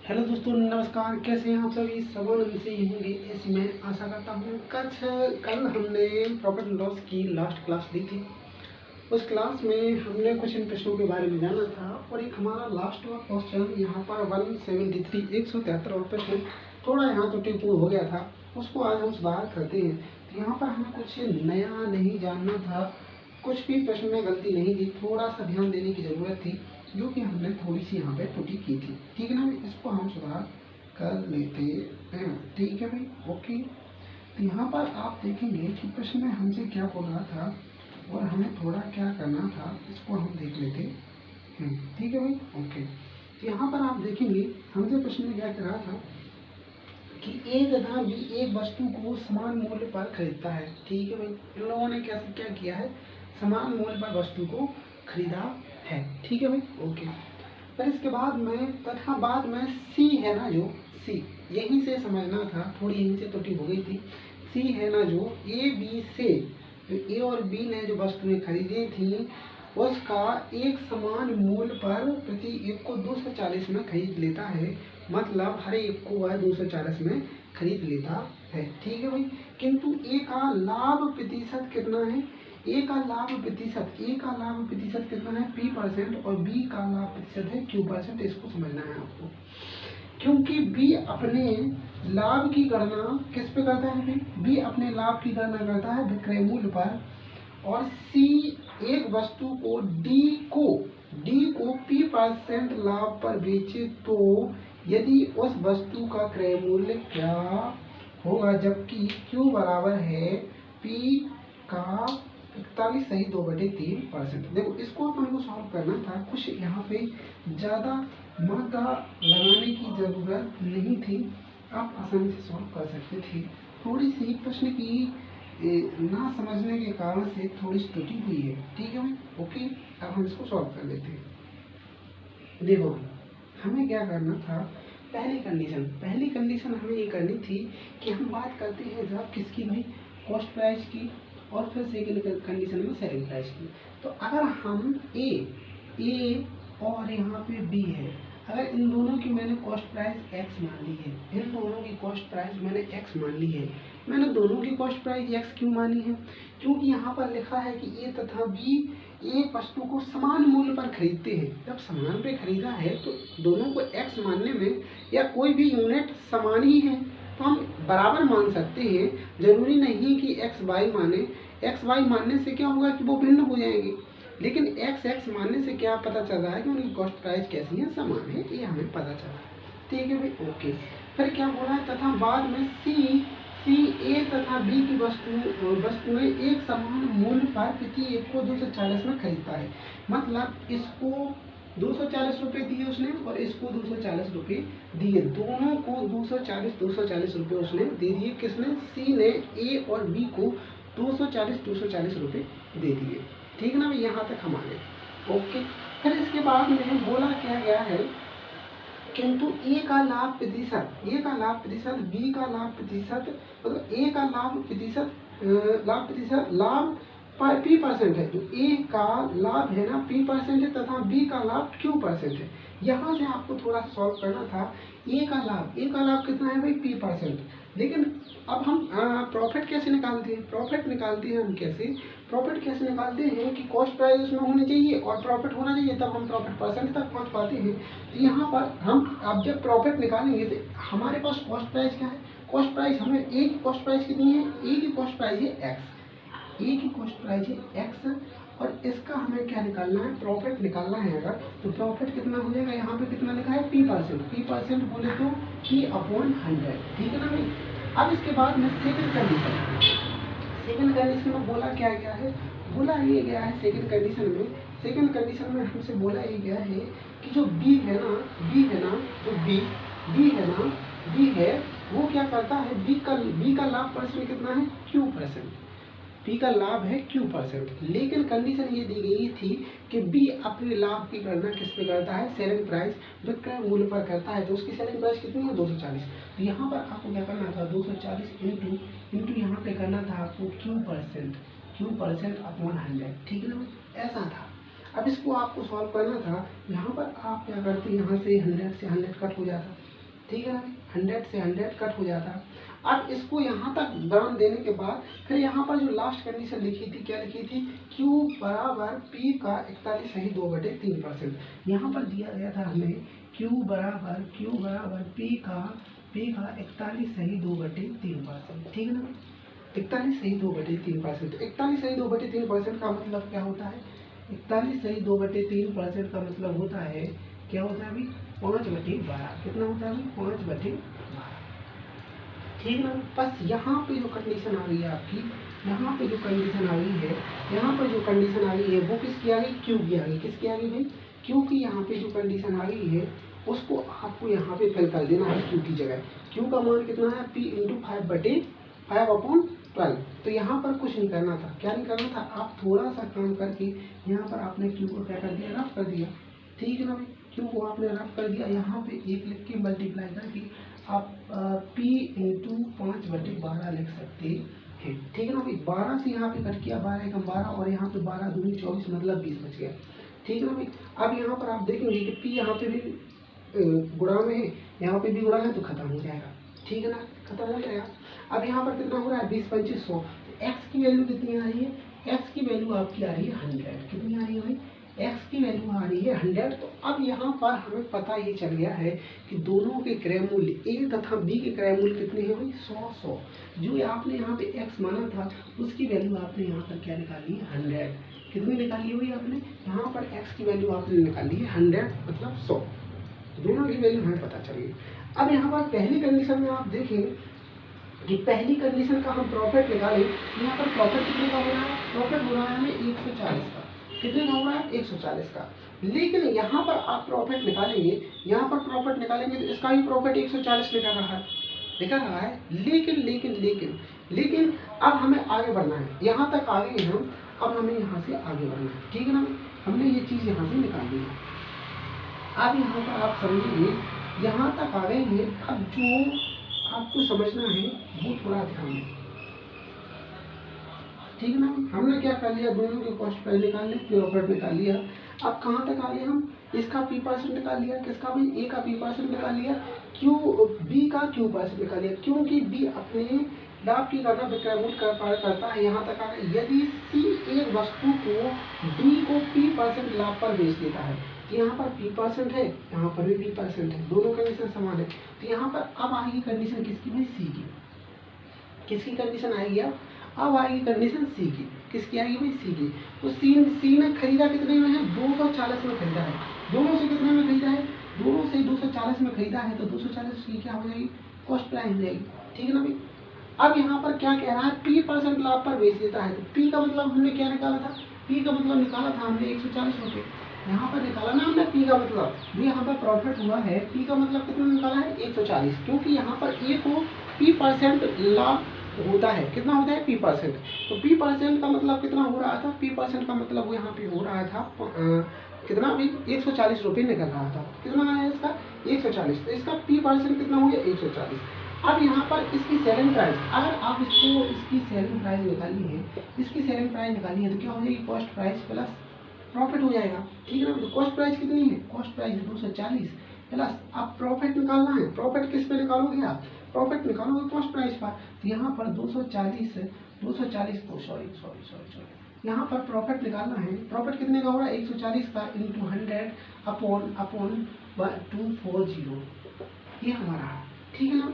Hello दोस्तों, नमस्कार। कैसे हैं आप सभी? सभी से होंगे ऐसी मैं आशा करता हूँ। कल हमने प्रॉफिट एंड लॉस की लास्ट क्लास ली थी। उस क्लास में हमने कुछ इन प्रश्नों के बारे में जाना था और एक हमारा लास्ट वाला क्वेश्चन यहाँ पर 173 173 प्रश्न थोड़ा यहाँ त्रुटिपूर्ण हो गया था। उसको आज हम सुधार करते हैं। तो यहाँ पर हमें कुछ नया नहीं जानना था, कुछ भी प्रश्न में गलती नहीं थी, थोड़ा सा ध्यान देने की ज़रूरत थी, जो कि हमने थोड़ी सी यहाँ पे त्रुटि की थी। ठीक है ना, इसको हम सुधार कर लेते हैं। ठीक है भाई, ओके। तो यहाँ पर आप देखेंगे कि प्रश्न में हमसे क्या बोल रहा था और हमें थोड़ा क्या करना था, इसको हम देख लेते हैं। ठीक है भाई, ओके। तो यहाँ पर आप देखेंगे हमसे प्रश्न में क्या कह रहा था कि ए तथा बी एक वस्तु को समान मूल्य पर खरीदता है। ठीक है भाई, इन लोगों ने क्या किया है, समान मूल्य पर वस्तु को खरीदा है। ठीक है भाई, ओके। फिर इसके बाद में सी है ना, जो सी यहीं से समझना था, थोड़ी यहीं से त्रुटि हो गई थी। सी है ना, जो ए बी से ए और बी ने जो वस्तुएं खरीदी थी उसका एक समान मूल्य पर प्रति एक को 240 में खरीद लेता है। मतलब हर एक को वह 240 में खरीद लेता है। ठीक है भाई, किंतु ए का लाभ प्रतिशत कितना है? ए का लाभ प्रतिशत कितना है? P% और बी का लाभ प्रतिशत है Q%। इसको समझना है आपको, क्योंकि बी अपने लाभ की गणना किस पे करता है भाई? बी अपने लाभ की गणना करता है विक्रय मूल्य पर, और सी एक वस्तु को डी को P% लाभ पर बेचे तो यदि उस वस्तु का क्रय मूल्य क्या होगा, जबकि Q बराबर है P का 41 सही 2/3%। देखो, इसको अपन को सॉल्व करना था। कुछ यहाँ पे ज़्यादा मात्रा लगाने की ज़रूरत नहीं थी, आप आसानी से सॉल्व कर सकते थे। थोड़ी सी प्रश्न की ना समझने के कारण से थोड़ी त्रुटि हुई है। ठीक है भाई, ओके। अब हम इसको सॉल्व कर लेते हैं। देखो, हमें क्या करना था, पहली कंडीशन हमें ये करनी थी कि हम बात करते हैं जब किसकी भाई, कॉस्ट प्राइस की, और फिर सेकेंड कंडीशन में सेलिंग प्राइस की। तो अगर हम ए और यहाँ पे बी है, अगर इन दोनों की मैंने कॉस्ट प्राइस एक्स मान ली है, इन दोनों की कॉस्ट प्राइस मैंने एक्स मान ली है। मैंने दोनों की कॉस्ट प्राइस एक्स क्यों मानी है? क्योंकि यहाँ पर लिखा है कि ए तथा बी एक वस्तु को समान मूल्य पर खरीदते हैं। जब समान पे खरीदा है तो दोनों को एक्स मानने में, या कोई भी यूनिट समान ही है तो हम बराबर मान सकते हैं। जरूरी नहीं कि एक्स वाई माने। एक्स वाई मानने से क्या होगा कि वो भिन्न हो जाएंगे, लेकिन एक्स एक्स मानने से क्या पता चल रहा है कि उनकी कॉस्ट प्राइस कैसी है, समान है, ये हमें पता चला। ठीक है भाई, ओके। फिर क्या बोला है, तथा बाद में सी ए तथा बी की वस्तुएं एक समान मूल्य पर प्रति एक को 240 में खरीदता है। मतलब इसको 240 रुपये दिए उसने और इसको 240 रुपये दिए, दोनों को 240 रुपये उसने दे दिए। किसने? सी ने ए और बी को 240 रुपये दे दिए। ठीक ना भाई, यहाँ तक हमारे ओके। फिर इसके बाद में बोला क्या गया है, किंतु ए का लाभ प्रतिशत, बी का लाभ प्रतिशत, मतलब ए का लाभ P% है। जो ए का लाभ है ना P% है, तथा बी का लाभ Q% है। यहाँ से आपको थोड़ा सा सॉल्व करना था। ए का लाभ कितना है भाई? P%। लेकिन अब हम प्रॉफिट कैसे निकालते हैं? प्रॉफिट निकालते हैं कि कॉस्ट प्राइस उसमें होनी चाहिए और प्रॉफिट होना चाहिए, तब हम प्रॉफिट परसेंट तक पहुंच पाते हैं। तो यहाँ पर हम अब जब प्रॉफिट निकालेंगे तो हमारे पास कॉस्ट प्राइस क्या है? कॉस्ट प्राइस हमें ए की कॉस्ट प्राइस कितनी है? ए की कॉस्ट प्राइस है एक्स, और इसका हमें क्या निकालना है? प्रॉफिट निकालना है। अगर तो प्रॉफिट कितना हो जाएगा? यहाँ पे कितना लिखा है? P% बोले तो P/100। ठीक है ना भाई। अब इसके बाद में सेकंड कंडीशन में बोला क्या गया है? बोला ये गया है सेकंड कंडीशन में हमसे बोला ये गया है कि जो बी है वो क्या करता है? बी का लाभ परसेंट कितना है? Q%। बी का लाभ है Q%। लेकिन कंडीशन ये दी गई थी कि बी अपने लाभ की गणना किस पे करता है? सेलिंग प्राइस, विक्रय मूल्य पर करता है। तो उसकी सेलिंग प्राइस कितनी है? 240। तो यहाँ पर आपको क्या करना था? 240 इंटू यहाँ पे करना था आपको Q%/100। ठीक है ना, ऐसा था। अब इसको आपको सॉल्व करना था। यहाँ पर आप क्या करते, यहाँ से 100 से 100 कट हो जाता, ठीक है ना, 100 से 100 कट हो जाता है। अब इसको यहाँ तक ब्रांच देने के बाद फिर यहाँ पर जो लास्ट कंडीशन लिखी थी, क्या लिखी थी, Q बराबर P का 41 सही 2/3%। यहाँ पर दिया गया था हमें Q बराबर P का 41 सही 2/3%, ठीक है ना, 41 सही 2/3%। 41 सही 2/3% का मतलब क्या होता है, 41 सही 2/3% का मतलब होता है, क्या होता है अभी, 5/12। कितना होता है अभी, 5/12, ठीक है ना। बस यहाँ पे जो कंडीशन आ गई है आपकी, यहाँ पे जो कंडीशन आ गई है, यहाँ पर जो कंडीशन आ गई है वो किसकी आ गई, क्यू की आ गई। किसकी आ गई भाई, क्यू की। यहाँ पे जो कंडीशन आ गई है उसको आपको यहाँ पे फिल कर देना है क्यू की जगह। क्यू का मान कितना है, P × 5/5/12। तो यहाँ पर कुछ नहीं करना था, क्या नहीं करना था, आप थोड़ा सा काम करके यहाँ पर आपने क्यू को क्या कर दिया, रफ कर दिया, ठीक है ना भाई। क्यू को आपने रफ कर दिया, यहाँ पे 1 लिख के मल्टीप्लाई करके आप P × 5/12 लिख सकते हैं, ठीक है ना भाई। 12 से यहाँ पे कट किया, 12 × 12 और यहाँ पे 12 दूनी 24 मतलब 20 बच गया, ठीक है ना भाई। अब यहाँ पर आप देखेंगे कि P यहाँ पे भी गुणा में है, यहाँ पे भी गुणा है, तो खत्म हो जाएगा, ठीक है ना, खत्म हो जाएगा। अब यहाँ पर कितना हो रहा है, 20 × 25 100। एक्स की वैल्यू कितनी आ रही है, एक्स की वैल्यू आपकी आ रही है 100। कितनी आ रही है भाई, एक्स की वैल्यू आ रही है 100। तो अब यहाँ पर हमें पता ये चल गया है कि दोनों के क्रय मूल्य ए तथा बी के क्रय मूल्य कितने हैं भाई, 100। जो आपने यहाँ पे एक्स माना था उसकी वैल्यू आपने यहाँ पर क्या निकाली है, 100। कितनी निकाली हुई आपने, यहाँ पर एक्स की वैल्यू आपने निकाली है 100 मतलब 100। दोनों की वैल्यू हमें पता चली। अब यहाँ पर पहली कंडीशन में आप देखें कि पहली कंडीशन का हम प्रॉफिट निकालें, यहाँ पर प्रॉफिट कितने का हो रहा है, प्रॉफिट हो रहा है हमें 140 का। कितने का हो रहा है, 140 का। लेकिन यहाँ पर आप प्रॉफिट निकालेंगे, यहाँ पर प्रॉफिट निकालेंगे तो इसका भी प्रॉफिट 140 निकल रहा है। लेकिन लेकिन लेकिन लेकिन अब हमें आगे बढ़ना है, यहाँ तक आ गए हम, अब हमें यहाँ से आगे बढ़ना है, ठीक है ना। हमने ये चीज़ यहाँ से निकाल दी है। अब यहाँ पर आप समझिए, यहाँ तक आ गए हैं। अब जो आपको समझना है वो थोड़ा ध्यान दें, ठीक है ना। हमने क्या कर लिया, दोनों के कॉस्ट पहले निकाल लिया, प्रॉफिट निकाल लिया। अब कहाँ तक आ गए हम, इसका P% निकाल लिया, किसका भाई, ए का P% निकाल लिया, बी का Q% निकाल लिया, क्योंकि बी अपने लाभ की गणना विक्रय मूल्य करता है। यहाँ तक आ गए। यदि सी एक वस्तु को डी को P% लाभ पर बेच देता है, तो यहाँ पर P% है, यहाँ पर भी P% है, दोनों कंडीशन समान है। तो यहाँ पर अब आएगी कंडीशन किसकी भाई, सी की। किसकी कंडीशन आएगी, अब आएगी कंडीशन सी की। किसकी आएगी भाई, सी की। तो सी ने खरीदा कितने में है, 240 में खरीदा है। दोनों से कितने में खरीदा है, दोनों से 240 में खरीदा है। तो 240 की क्या हो जाएगी, कॉस्ट प्राइस हो जाएगी, ठीक है ना भाई। अब यहाँ पर क्या कह रहा है, P% लाभ पर बेच देता है। तो P का मतलब हमने क्या निकाला था, P का मतलब निकाला था हमने 140 रुपये। यहाँ पर निकाला ना हमने P का मतलब, ये यहाँ पर प्रॉफिट हुआ है। P का मतलब कितना निकाला है, 140, क्योंकि यहाँ पर A को P% लाभ होता है। कितना होता है, P%। तो P% का मतलब कितना हो रहा था, P% का मतलब वो यहाँ पे हो रहा था कितना भी, 140 रुपये निकल रहा था। कितना है इसका, 140। तो इसका P% कितना हो गया, 140। अब यहाँ पर इसकी सेलिंग प्राइस, अगर आप इसकी सेलिंग प्राइस निकाली है, इसकी सेलिंग प्राइस निकाली है, तो क्या हो जाएगी, कॉस्ट प्राइस प्लस प्रॉफिट हो जाएगा, ठीक है ना। तो कॉस्ट प्राइस कितनी है, कॉस्ट प्राइस 240 प्लस अब प्रॉफिट निकालना है। प्रॉफिट किस पे निकालोगे आप, प्रॉफिट निकालोगे कॉस्ट प्राइस पर। तो यहाँ पर 240 यहाँ पर प्रॉफिट निकालना है। प्रॉफिट कितने का हो रहा है, 140 का इंटू 100 अपॉन 240, ये हमारा, ठीक है ना।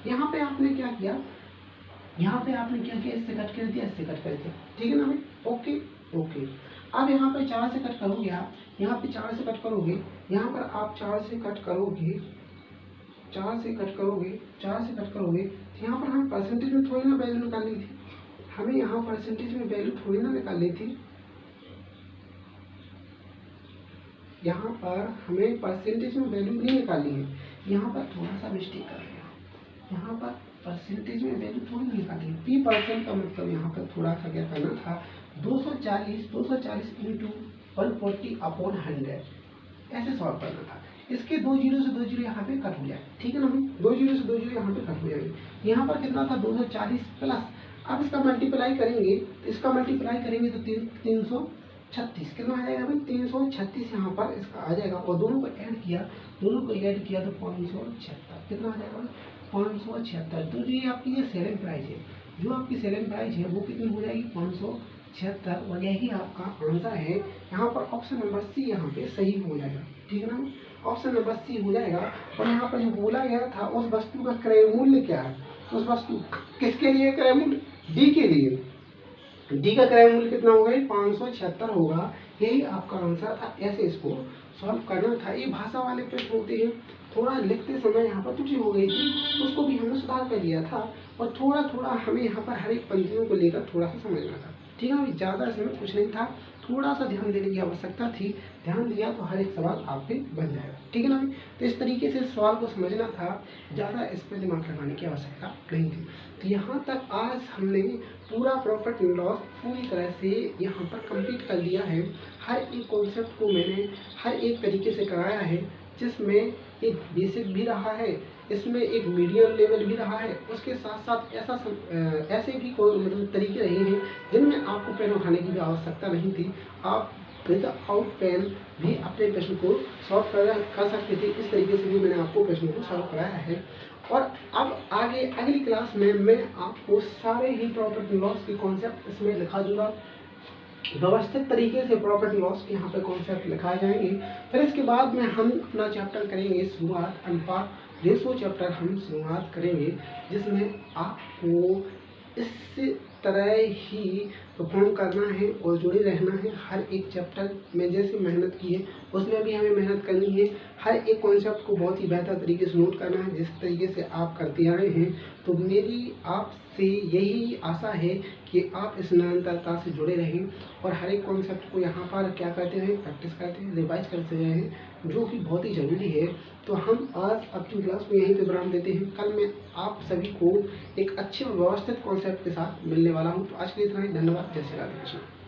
यहाँ पे आपने क्या किया, इससे कट कर दिया, इससे कट कर दिया, ठीक है ना भाई, ओके ओके। अब यहाँ पे 4 से कट करोगे आप, यहाँ पे 4 से कट करोगे, यहाँ पर आप 4 से कट करोगे, तो यहाँ पर हमें परसेंटेज में थोड़ी ना वैल्यू निकालनी थी, हमें यहाँ परसेंटेज में वैल्यू थोड़ी ना निकालनी थी। यहाँ पर हमें परसेंटेज में वैल्यू नहीं निकालनी है, यहाँ पर थोड़ा सा मिस्टेक कर लिया। यहाँ पर परसेंटेज में वैल्यू थोड़ी निकाली है। P% का मतलब यहाँ पर थोड़ा सा क्या करना था, 240 इंटू 140 अपॉन 100 ऐसे सॉल्व करना था। इसके 2 जीरो से 2 जीरो यहाँ पे कट हो जाए, ठीक है ना भाई, 2 जीरो से 2 जीरो यहाँ पे कट हो जाएगी। यहाँ पर कितना था, 240 प्लस, अब इसका मल्टीप्लाई करेंगे तो 300 36 कितना आ जाएगा भाई 336 यहाँ पर इसका आ जाएगा, और दोनों को ऐड किया तो 576 कितना आ जाएगा 576। तो जो ये आपकी ये सेलिंग प्राइस है, जो आपकी सेलिंग प्राइस है वो कितनी हो जाएगी 576, और यही आपका आंसर है। यहाँ पर ऑप्शन नंबर सी यहाँ पे सही हो जाएगा, ठीक है ना, ऑप्शन नंबर सी हो जाएगा। और यहाँ पर जो बोला गया था उस वस्तु का क्रय मूल्य क्या है, उस वस्तु किसके लिए क्रय मूल्य, डी के लिए, डी का क्रय मूल्य कितना होगा 576 होगा, यही आपका आंसर था। ऐसे इसको सॉल्व करना था। ये भाषा वाले प्रश्न होते हैं, थोड़ा लिखते समय यहाँ पर त्रुटि हो गई थी, उसको भी हमने सुधार कर लिया था, और थोड़ा थोड़ा हमें यहाँ पर हर एक पंक्तियों को लेकर थोड़ा सा समझना था, ठीक है। ज़्यादा इसमें कुछ नहीं था, थोड़ा सा ध्यान देने की आवश्यकता थी, ध्यान दिया तो हर एक सवाल आप पे बन जाएगा, ठीक है ना। तो इस तरीके से सवाल को समझना था, ज़्यादा इस पर दिमाग लगाने की आवश्यकता नहीं थी। तो यहाँ तक आज हमने पूरा प्रॉफिट एंड लॉस पूरी तरह से यहाँ पर कंप्लीट कर लिया है। हर एक कॉन्सेप्ट को मैंने हर एक तरीके से कराया है, जिसमें एक बेसिक भी रहा है, इसमें एक मीडियम लेवल भी रहा है, उसके साथ साथ ऐसे भी कोई मतलब तरीके रहे हैं जिनमें आपको पेन उठाने की भी आवश्यकता नहीं थी, आप विदाउट पेन भी अपने प्रश्न को सॉल्व कर सकते थे। इस तरीके से भी मैंने आपको प्रश्न को सॉल्व कराया है। और अब आगे अगली क्लास में मैं आपको सारे ही प्रॉफिट एंड लॉस के कॉन्सेप्ट इसमें लिखा दूंगा, व्यवस्थित तरीके से प्रॉफिट लॉस के यहाँ पे कॉन्सेप्ट लिखाए जाएंगे। फिर इसके बाद में हम अपना चैप्टर करेंगे शुरुआत, अनुपात रेशो चैप्टर हम शुरुआत करेंगे, जिसमें आपको इस तरह ही परफॉर्म करना है और जुड़े रहना है। हर एक चैप्टर में जैसे मेहनत की है उसमें भी हमें मेहनत करनी है, हर एक कॉन्सेप्ट को बहुत ही बेहतर तरीके से नोट करना है, जिस तरीके से आप करते आए हैं। तो मेरी आपसे यही आशा है कि आप इस निरंतरता से जुड़े रहें और हर एक कॉन्सेप्ट को यहाँ पर क्या करते हैं, प्रैक्टिस करते हैं, रिवाइज करते हैं, जो कि बहुत ही ज़रूरी है। तो हम आज अपनी क्लास को यहीं पे विराम देते हैं। कल मैं आप सभी को एक अच्छे और व्यवस्थित कॉन्सेप्ट के साथ मिलने वाला हूँ। तो आज के लिए इतना ही, धन्यवाद। जय श्री राधे कृष्ण।